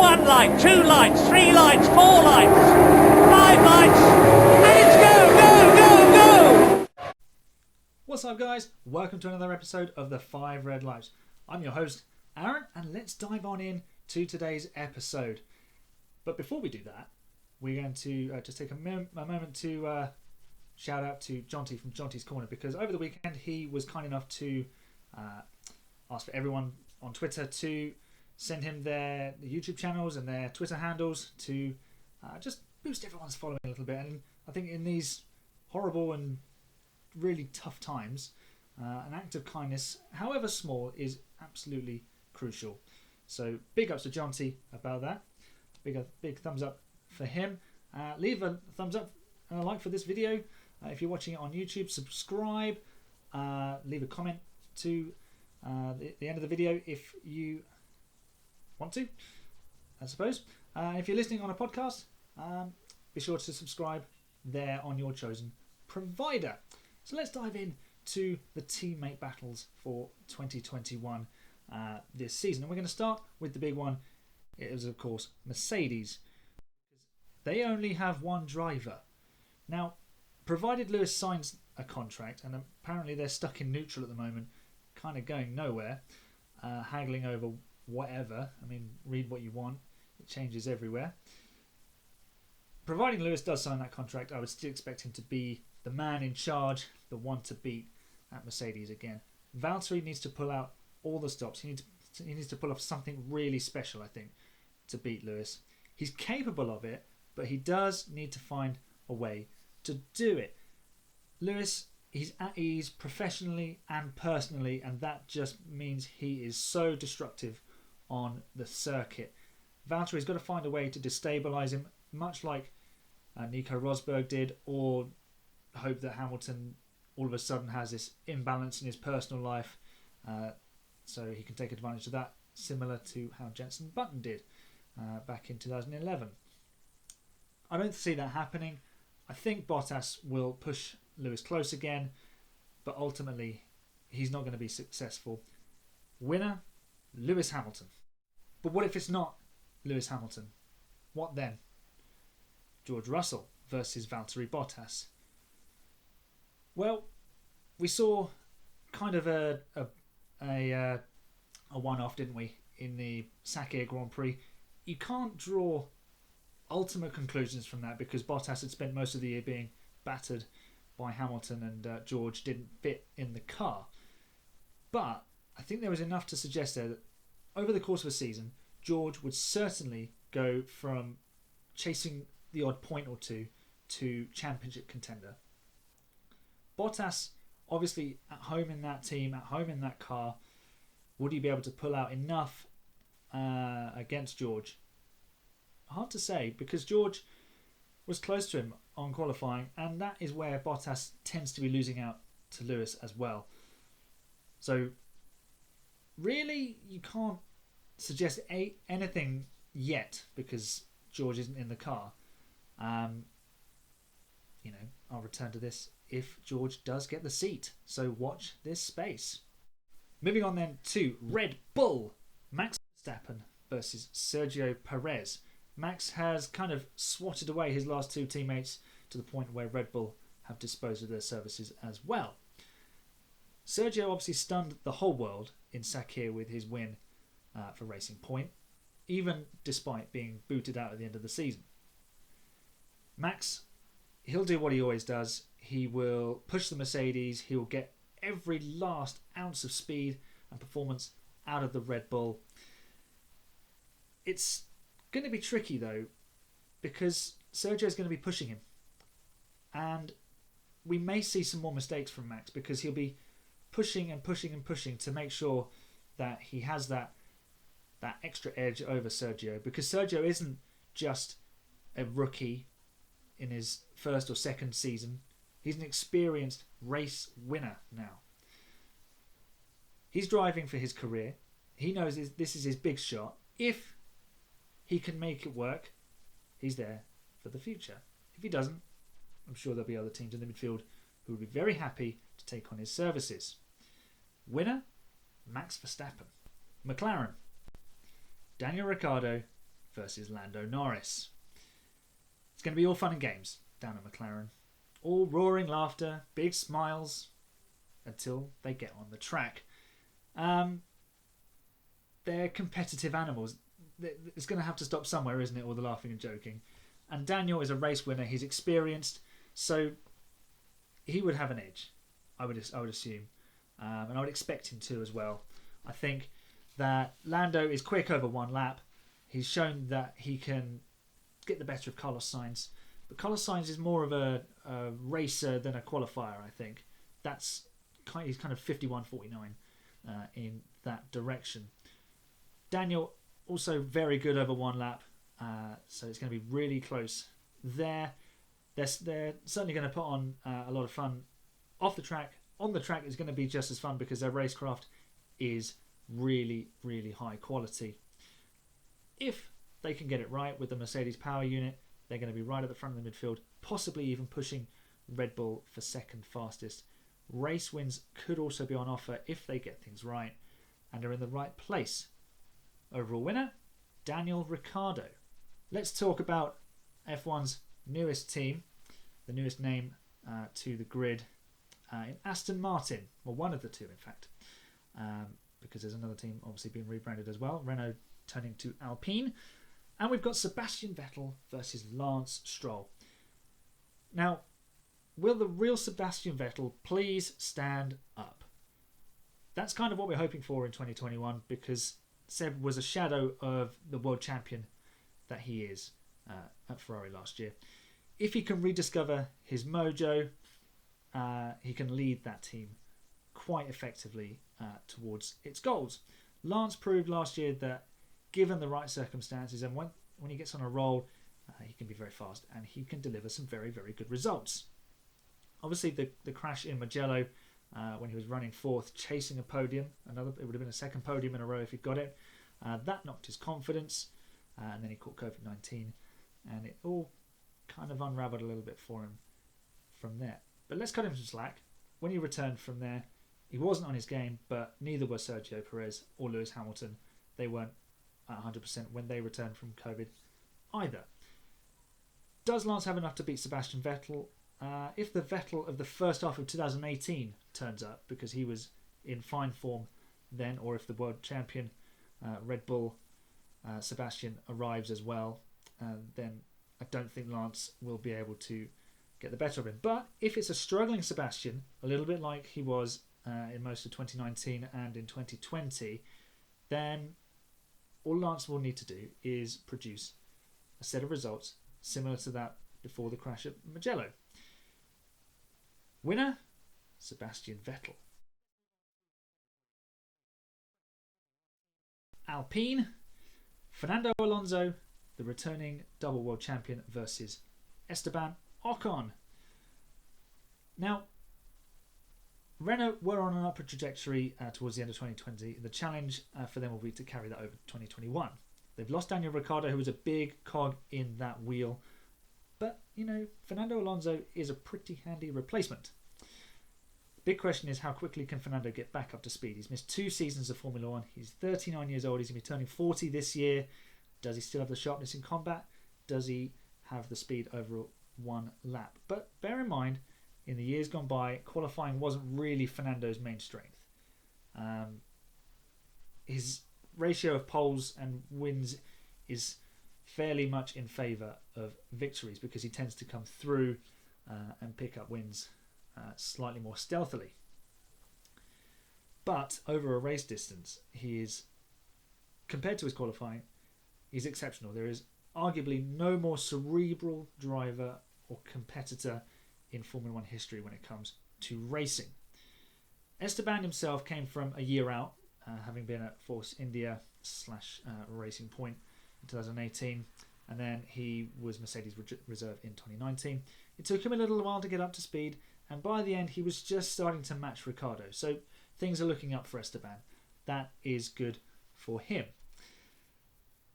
One light, two lights, three lights, four lights, five lights, and it's go! What's up, guys? Welcome to another episode of the 5 Red Lights. I'm your host, Aaron, and let's dive on in to today's episode. But before we do that, we're going to just take a moment to shout out to Jonty from Jonty's Corner, because over the weekend he was kind enough to ask for everyone on Twitter to send him their YouTube channels and their Twitter handles to just boost everyone's following a little bit. And I think in these horrible and really tough times, an act of kindness, however small, is absolutely crucial. So big ups to Jonty about that. Big thumbs up for him. Leave a thumbs up and a like for this video. If you're watching it on YouTube, subscribe. Leave a comment to the end of the video if you want to, I suppose. If you're listening on a podcast, be sure to subscribe there on your chosen provider. So let's dive in to the teammate battles for 2021 this season. And we're going to start with the big one. It is, of course, Mercedes. They only have one driver. Now, provided Lewis signs a contract, and apparently they're stuck in neutral at the moment, kind of going nowhere, haggling over whatever. I mean, read what you want. It changes everywhere. Providing Lewis does sign that contract, I would still expect him to be the man in charge, the one to beat at Mercedes again. Valtteri needs to pull out all the stops. He needs to pull off something really special, I think, to beat Lewis. He's capable of it, but he does need to find a way to do it. Lewis, he's at ease professionally and personally, and that just means he is so destructive on the circuit. Valtteri's got to find a way to destabilise him, much like Nico Rosberg did, or hope that Hamilton all of a sudden has this imbalance in his personal life, so he can take advantage of that, similar to how Jenson Button did back in 2011. I don't see that happening. I think Bottas will push Lewis close again, but ultimately he's not going to be successful. Winner, Lewis Hamilton. But what if it's not Lewis Hamilton? What then? George Russell versus Valtteri Bottas. Well, we saw kind of a one-off, didn't we, in the Sakhir Grand Prix. You can't draw ultimate conclusions from that because Bottas had spent most of the year being battered by Hamilton, and George didn't fit in the car. But I think there was enough to suggest there that over the course of a season, George would certainly go from chasing the odd point or two to championship contender. Bottas, obviously at home in that team, at home in that car, would he be able to pull out enough against George? Hard to say, because George was close to him on qualifying, and that is where Bottas tends to be losing out to Lewis as well. So really you can't suggest anything yet because George isn't in the car. I'll return to this if George does get the seat, so watch this space. Moving on then to Red Bull. Max Verstappen versus Sergio Perez. Max has kind of swatted away his last two teammates to the point where Red Bull have disposed of their services as well. Sergio obviously stunned the whole world in Sakhir with his win for Racing Point, even despite being booted out at the end of the season. Max, he'll do what he always does. He will push the Mercedes. He will get every last ounce of speed and performance out of the Red Bull. It's going to be tricky though, because Sergio's going to be pushing him, and we may see some more mistakes from Max because he'll be pushing and pushing and pushing to make sure that he has that extra edge over Sergio, because Sergio isn't just a rookie in his first or second season. He's an experienced race winner now. He's driving for his career. He knows this is his big shot. If he can make it work, he's there for the future. If he doesn't, I'm sure there'll be other teams in the midfield who will be very happy to take on his services. Winner, Max Verstappen. McLaren, Daniel Ricciardo versus Lando Norris. It's going to be all fun and games down at McLaren. All roaring laughter, big smiles, until they get on the track. They're competitive animals. It's going to have to stop somewhere, isn't it? All the laughing and joking. And Daniel is a race winner. He's experienced, so he would have an edge, I would assume. And I would expect him to as well. I think that Lando is quick over one lap. He's shown that he can get the better of Carlos Sainz. But Carlos Sainz is more of a racer than a qualifier, I think. He's kind of 51-49 in that direction. Daniel, also very good over one lap. So it's going to be really close there. They're certainly going to put on a lot of fun off the track. On the track is going to be just as fun because their racecraft is really, really high quality. If they can get it right with the Mercedes power unit, they're going to be right at the front of the midfield, possibly even pushing Red Bull for second fastest. Race wins could also be on offer if they get things right and are in the right place. Overall winner, Daniel Ricciardo. Let's talk about F1's newest team, the newest name to the grid in Aston Martin. Well, one of the two, in fact, because there's another team obviously being rebranded as well. Renault turning to Alpine. And we've got Sebastian Vettel versus Lance Stroll. Now, will the real Sebastian Vettel please stand up? That's kind of what we're hoping for in 2021 because Seb was a shadow of the world champion that he is at Ferrari last year. If he can rediscover his mojo, he can lead that team quite effectively towards its goals. Lance proved last year that given the right circumstances and when he gets on a roll, he can be very fast and he can deliver some very, very good results. Obviously, the crash in Mugello when he was running fourth, chasing a podium, it would have been a second podium in a row if he'd got it. That knocked his confidence, and then he caught COVID-19, and it all kind of unraveled a little bit for him from there. But let's cut him some slack. When he returned from there, he wasn't on his game, but neither were Sergio Perez or Lewis Hamilton. They weren't at 100% when they returned from COVID either. Does Lance have enough to beat Sebastian Vettel? If the Vettel of the first half of 2018 turns up, because he was in fine form then, or if the world champion Red Bull Sebastian arrives as well, then I don't think Lance will be able to get the better of him. But if it's a struggling Sebastian, a little bit like he was in most of 2019 and in 2020, then all Lance will need to do is produce a set of results similar to that before the crash at Mugello. Winner, Sebastian Vettel. Alpine, Fernando Alonso, the returning double world champion, versus Esteban Ocon. Now, Renault were on an upward trajectory towards the end of 2020. The challenge for them will be to carry that over to 2021. They've lost Daniel Ricciardo, who was a big cog in that wheel. But, Fernando Alonso is a pretty handy replacement. The big question is, how quickly can Fernando get back up to speed? He's missed 2 seasons of Formula 1. He's 39 years old. He's going to be turning 40 this year. Does he still have the sharpness in combat? Does he have the speed over one lap? But bear in mind, in the years gone by, qualifying wasn't really Fernando's main strength. His ratio of poles and wins is fairly much in favour of victories because he tends to come through and pick up wins slightly more stealthily. But over a race distance, he is, compared to his qualifying, he's exceptional. There is arguably no more cerebral driver or competitor in Formula 1 history when it comes to racing. Esteban himself came from a year out, having been at Force India / Racing Point in 2018, and then he was Mercedes reserve in 2019. It took him a little while to get up to speed, and by the end he was just starting to match Ricciardo. So things are looking up for Esteban. That is good for him.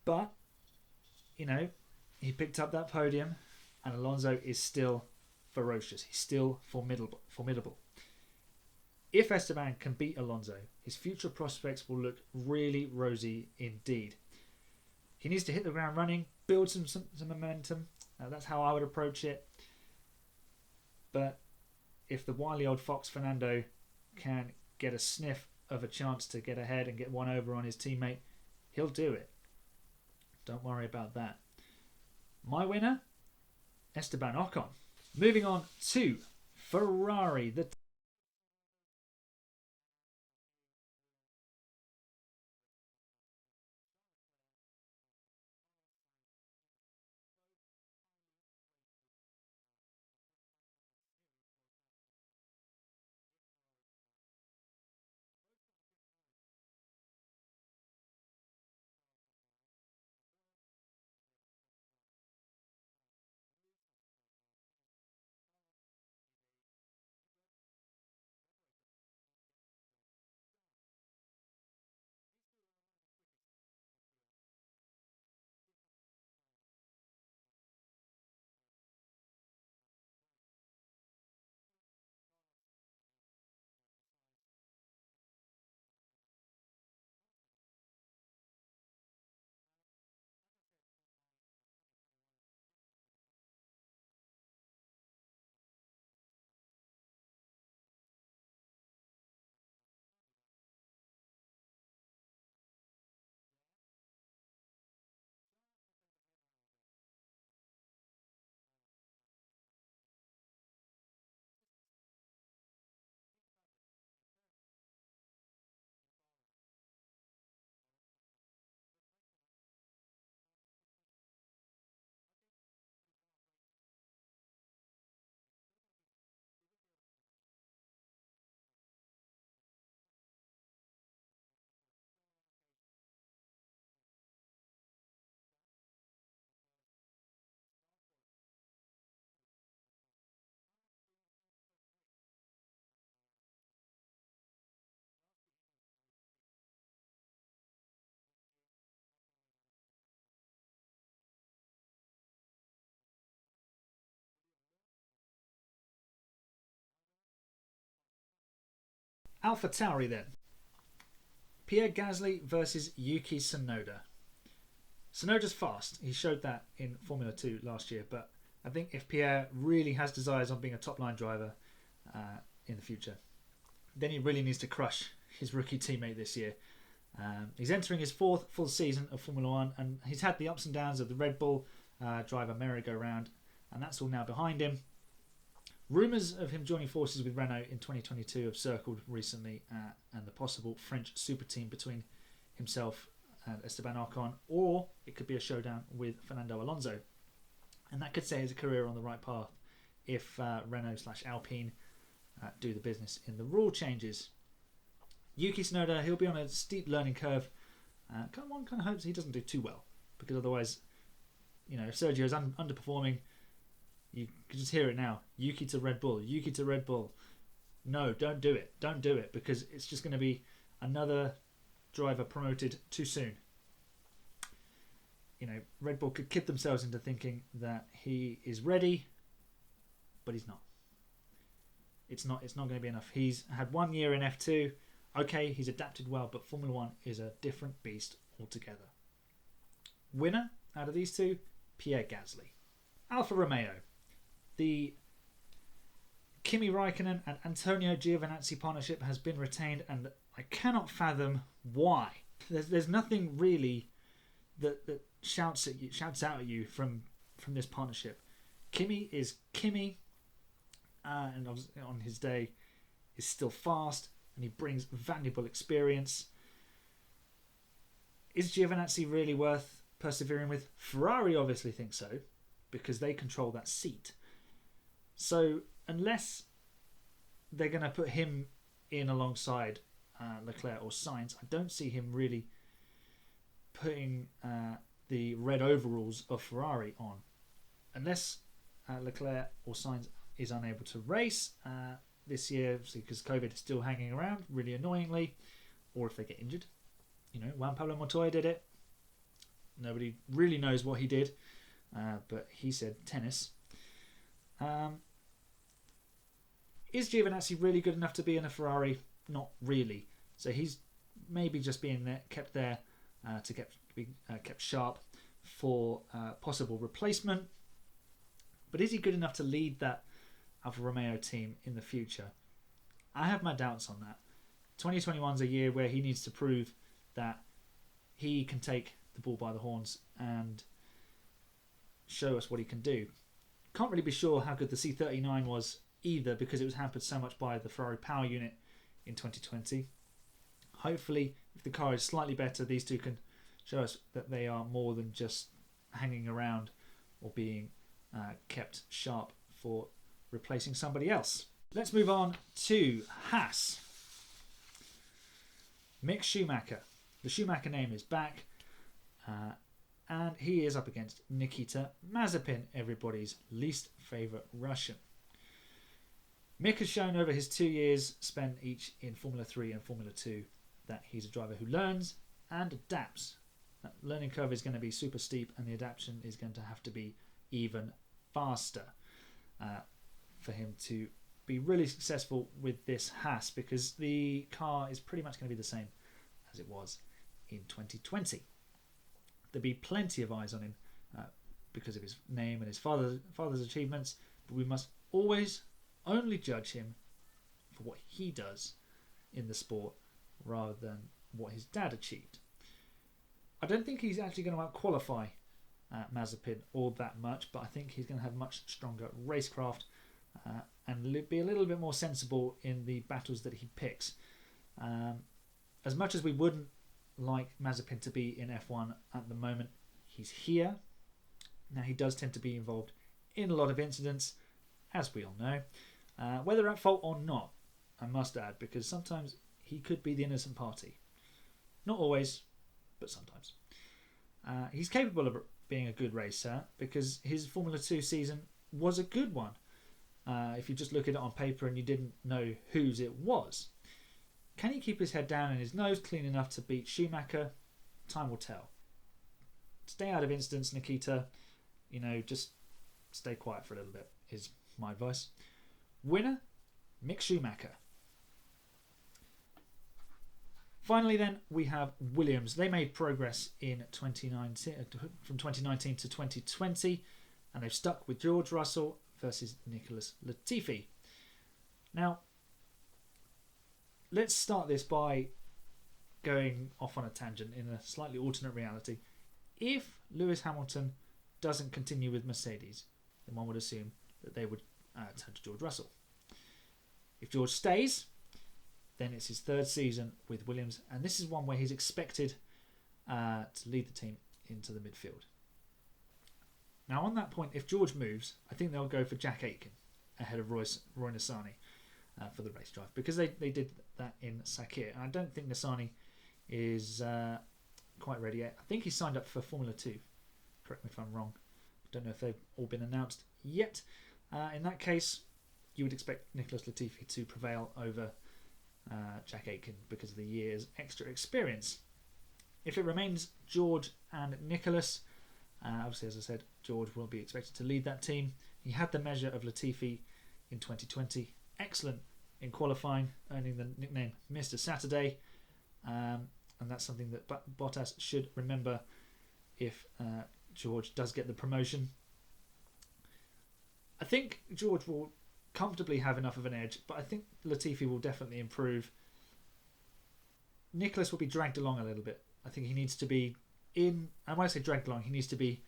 But, he picked up that podium, and Alonso is still ferocious. He's still formidable. If Esteban can beat Alonso, his future prospects will look really rosy indeed. he needs to hit the ground running, build some momentum. That's how I would approach it. But if the wily old fox Fernando can get a sniff of a chance to get ahead and get one over on his teammate, he'll do it. Don't worry about that. My winner, Esteban Ocon. Moving on to Ferrari. The AlphaTauri then. Pierre Gasly versus Yuki Tsunoda. Tsunoda's fast. He showed that in Formula 2 last year, but I think if Pierre really has desires on being a top-line driver in the future, then he really needs to crush his rookie teammate this year. He's entering his 4th full season of Formula 1, and he's had the ups and downs of the Red Bull driver merry-go-round, and that's all now behind him. Rumours of him joining forces with Renault in 2022 have circled recently, and the possible French super team between himself and Esteban Ocon, or it could be a showdown with Fernando Alonso. And that could set his career on the right path if Renault/Alpine do the business in the rule changes. Yuki Tsunoda, he'll be on a steep learning curve. One kind of hopes he doesn't do too well, because otherwise, if Sergio's underperforming, you can just hear it now. Yuki to Red Bull. Yuki to Red Bull. No, don't do it. Don't do it, because it's just going to be another driver promoted too soon. Red Bull could kid themselves into thinking that he is ready, but he's not. It's not going to be enough. He's had 1 year in F2. Okay, he's adapted well, but Formula 1 is a different beast altogether. Winner out of these two, Pierre Gasly. Alfa Romeo. The Kimi Raikkonen and Antonio Giovinazzi partnership has been retained, and I cannot fathom why. There's nothing really that shouts out at you from this partnership. Kimi is Kimi, and on his day is still fast, and he brings valuable experience. Is Giovinazzi really worth persevering with? Ferrari obviously think so, because they control that seat. So unless they're going to put him in alongside Leclerc or Sainz, I don't see him really putting the red overalls of Ferrari on. Unless Leclerc or Sainz is unable to race this year, because COVID is still hanging around, really annoyingly, or if they get injured. Juan Pablo Montoya did it. Nobody really knows what he did, but he said tennis. Is Giovinazzi really good enough to be in a Ferrari? Not really. So he's maybe just being kept there to be kept sharp. for possible replacement. But is he good enough to lead that Alfa Romeo team in the future? I have my doubts on that. 2021 is a year where he needs to prove that he can take the bull by the horns and show us what he can do. Can't really be sure how good the C39 was either, because it was hampered so much by the Ferrari power unit in 2020. Hopefully, if the car is slightly better, these two can show us that they are more than just hanging around or being kept sharp for replacing somebody else. Let's move on to Haas. Mick Schumacher. The Schumacher name is back, and he is up against Nikita Mazepin, everybody's least favourite Russian. Mick has shown over his 2 years spent each in Formula 3 and Formula 2 that he's a driver who learns and adapts. That learning curve is going to be super steep, and the adaptation is going to have to be even faster for him to be really successful with this Haas, because the car is pretty much going to be the same as it was in 2020. There'll be plenty of eyes on him because of his name and his father's achievements, but we must always only judge him for what he does in the sport rather than what his dad achieved. I don't think he's actually going to out-qualify Mazepin all that much, but I think he's going to have much stronger racecraft and be a little bit more sensible in the battles that he picks. As much as we wouldn't like Mazepin to be in F1 at the moment, he's here. Now, he does tend to be involved in a lot of incidents, as we all know, whether at fault or not, I must add, because sometimes he could be the innocent party. Not always, but sometimes. He's capable of being a good racer because his Formula 2 season was a good one. If you just look at it on paper and you didn't know whose it was. Can he keep his head down and his nose clean enough to beat Schumacher? Time will tell. Stay out of incidents, Nikita. Just stay quiet for a little bit is my advice. Winner, Mick Schumacher. Finally then, we have Williams. They made progress in 2019, from 2019 to 2020, and they've stuck with George Russell versus Nicholas Latifi. Now, let's start this by going off on a tangent in a slightly alternate reality. If Lewis Hamilton doesn't continue with Mercedes, then one would assume that they would turn to George Russell. If George stays, then it's his third season with Williams, and this is one where he's expected to lead the team into the midfield. Now, on that point, if George moves, I think they'll go for Jack Aitken ahead of Roy Nissany for the race drive, because they did that in Sakir, and I don't think Nissany is quite ready yet. I think he's signed up for Formula 2. Correct me if I'm wrong. I don't know if they've all been announced yet. In that case, you would expect Nicholas Latifi to prevail over Jack Aitken because of the year's extra experience. If it remains George and Nicholas, obviously, as I said, George will be expected to lead that team. He had the measure of Latifi in 2020. Excellent in qualifying, earning the nickname Mr. Saturday. And that's something that Bottas should remember if George does get the promotion. I think George will comfortably have enough of an edge, but I think Latifi will definitely improve. Nicholas will be dragged along a little bit. I think he needs to be in, and when I say dragged along, he needs to be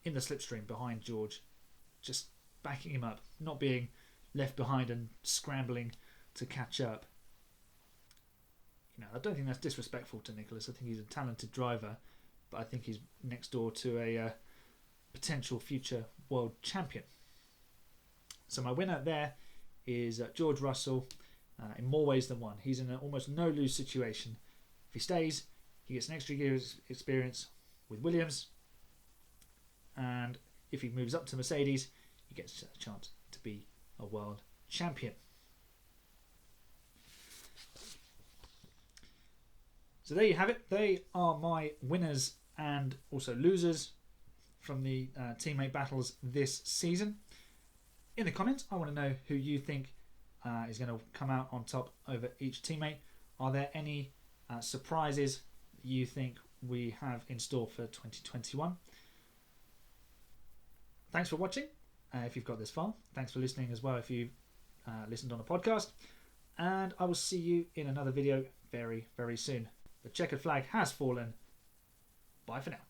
in the slipstream behind George, just backing him up, not being left behind and scrambling to catch up. I don't think that's disrespectful to Nicholas. I think he's a talented driver, but I think he's next door to a potential future world champion. So my winner there is George Russell in more ways than one. He's in an almost no-lose situation. If he stays, he gets an extra year's experience with Williams, and if he moves up to Mercedes, he gets a chance to be a world champion. So there you have it. They are my winners and also losers from the teammate battles this season. In the comments, I want to know who you think is going to come out on top over each teammate. Are there any surprises you think we have in store for 2021? thanks for watching. If you've got this far, thanks for listening as well if you've listened on a podcast. And I will see you in another video very, very soon. The checkered flag has fallen. Bye for now.